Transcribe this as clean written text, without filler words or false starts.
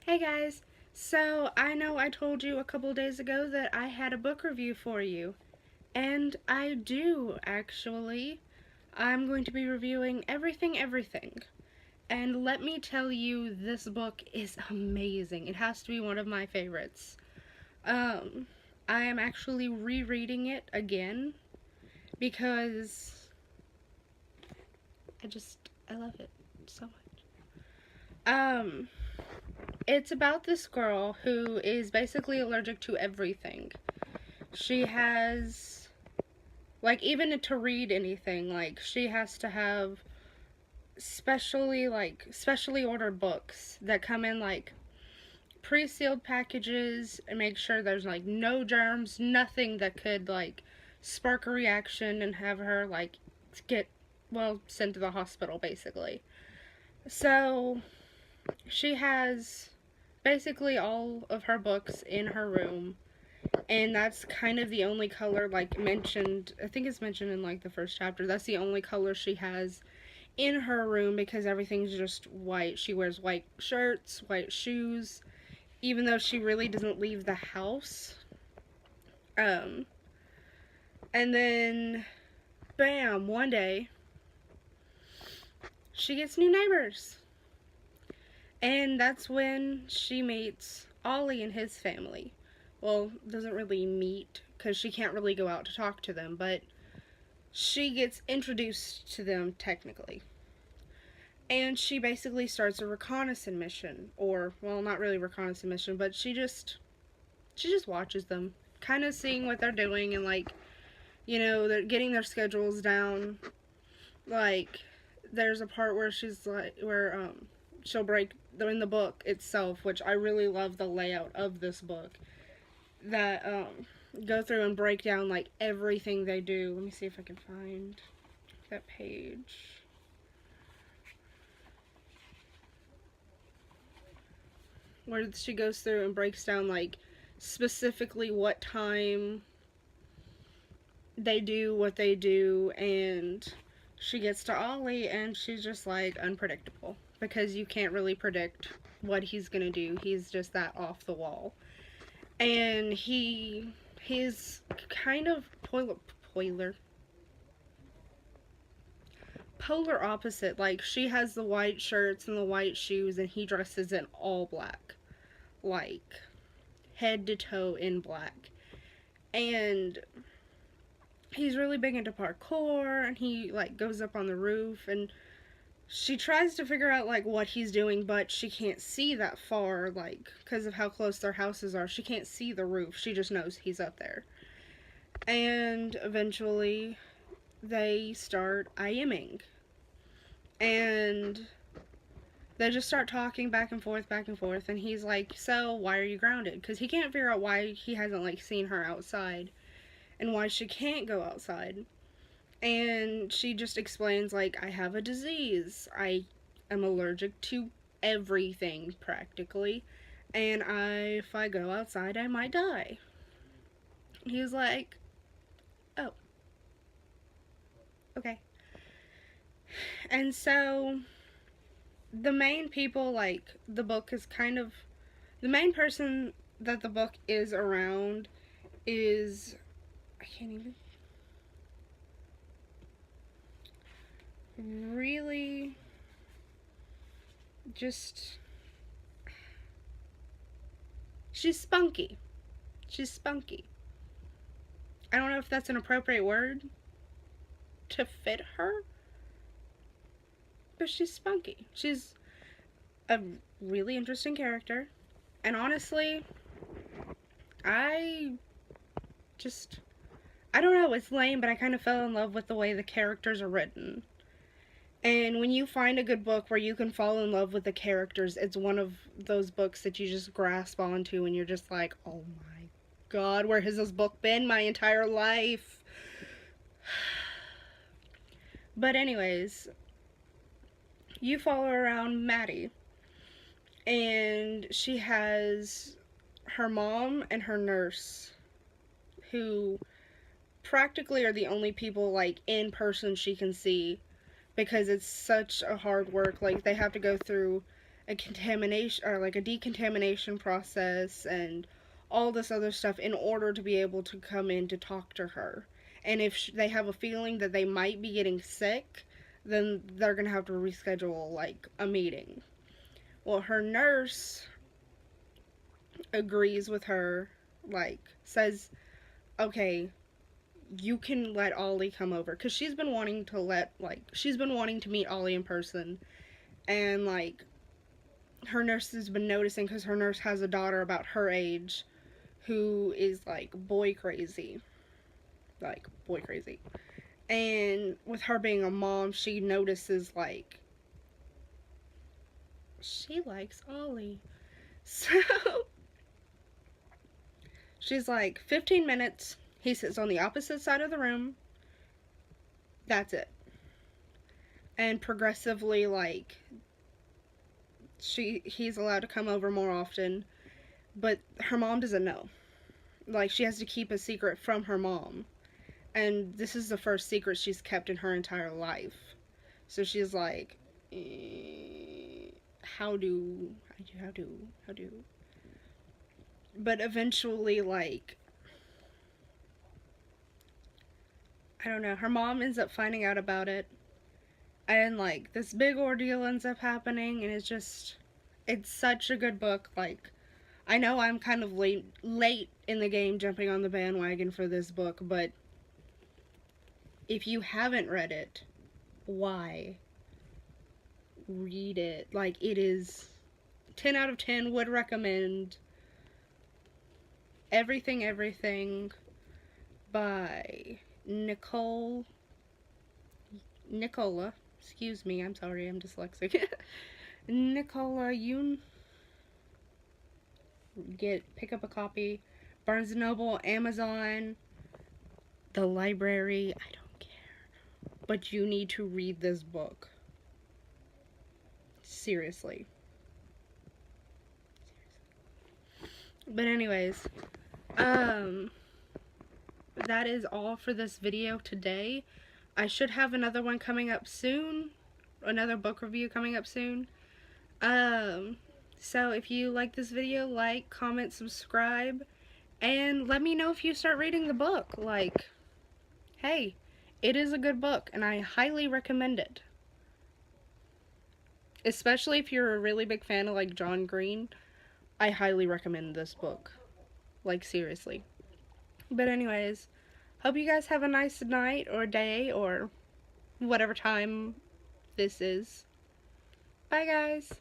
Hey guys, so I know I told you a couple days ago that I had a book review for you, and I do actually. I'm going to be reviewing Everything. And let me tell you, this book is amazing. It has to be one of my favorites. Um, I am actually rereading it again because I love it so much. Um, it's about this girl who is basically allergic to everything. She has, like, even to read anything, like, she has to have specially ordered books that come in, like, pre-sealed packages and make sure there's, like, no germs, nothing that could, like, spark a reaction and have her, like, get, well, sent to the hospital, basically. So, she has basically all of her books in her room, and that's kind of the only color, like, mentioned. I think it's mentioned in, like, the first chapter. That's the only color she has in her room because everything's just white. She wears white shirts, white shoes, even though she really doesn't leave the house. um and then bam, one day she gets new neighbors, and that's when she meets Ollie and his family. Well, doesn't really meet because she can't really go out to talk to them, but she gets introduced to them technically. And she basically starts a reconnaissance mission, or, well, not really reconnaissance mission, but she just watches them, kind of seeing what they're doing, and, like, they're getting their schedules down. Like, there's a part where she'll break in the book itself, which I really love the layout of this book, that go through and break down, like, everything they do. Let me see if I can find that page. Where she goes through and breaks down, like, specifically what time they do what they do, and she gets to Ollie, and she's just, like, unpredictable because you can't really predict what he's gonna do. He's just that off the wall. And he's kind of polar opposite. Like, she has the white shirts and the white shoes, and he dresses in all black, like, head to toe in black. And he's really big into parkour, and he, like, goes up on the roof, and she tries to figure out, like, what he's doing, but she can't see that far, like, because of how close their houses are. She can't see the roof. She just knows he's up there. And eventually they start IMing, and they just start talking back and forth, and he's like, so why are you grounded? Because he can't figure out why he hasn't, like, seen her outside and why she can't go outside. And she just explains, like, I have a disease. I am allergic to everything, practically. And if I go outside, I might die. He's like, oh, okay. And so, the main people, like, the book is kind of. The main person that the book is around is. I can't even. Really. Just. She's spunky. She's spunky. I don't know if that's an appropriate word to fit her, but she's spunky. She's a really interesting character. And honestly, I just. I don't know, it's lame, but I kind of fell in love with the way the characters are written. And when you find a good book where you can fall in love with the characters, it's one of those books that you just grasp onto and you're just like, oh my god, where has this book been my entire life? But anyways, you follow around Maddie, and she has her mom and her nurse, who practically are the only people, like, in person she can see, because it's such a hard work. Like, they have to go through a contamination or like a decontamination process and all this other stuff in order to be able to come in to talk to her. And if they have a feeling that they might be getting sick, then they're going to have to reschedule like a meeting. Well, her nurse agrees with her, like says, "Okay, you can let Ollie come over," cuz she's been wanting to meet Ollie in person, and like her nurse has been noticing cuz her nurse has a daughter about her age who is like boy crazy. Like boy crazy. And with her being a mom, she notices like she likes Ollie. So she's like, 15 minutes. He sits on the opposite side of the room. That's it. And progressively, like, he's allowed to come over more often. But her mom doesn't know. Like, she has to keep a secret from her mom. And this is the first secret she's kept in her entire life. So she's like, how do. But eventually, like, I don't know, her mom ends up finding out about it. And, like, this big ordeal ends up happening, and it's such a good book. Like, I know I'm kind of late in the game jumping on the bandwagon for this book, but if you haven't read it, why? Read it. Like, it is 10 out of 10, would recommend. Everything by Nicola. Excuse me, I'm sorry, I'm dyslexic. Nicola Yoon. Pick up a copy. Barnes & Noble, Amazon, the library, I don't care. But you need to read this book. Seriously. But anyways, that is all for this video today. I should have another one coming up soon. Another book review coming up soon. So if you like this video, like, comment, subscribe, and let me know if you start reading the book. Like, hey, it is a good book, and I highly recommend it. Especially if you're a really big fan of, like, John Green, I highly recommend this book. Like, seriously. But anyways, hope you guys have a nice night or day or whatever time this is. Bye, guys.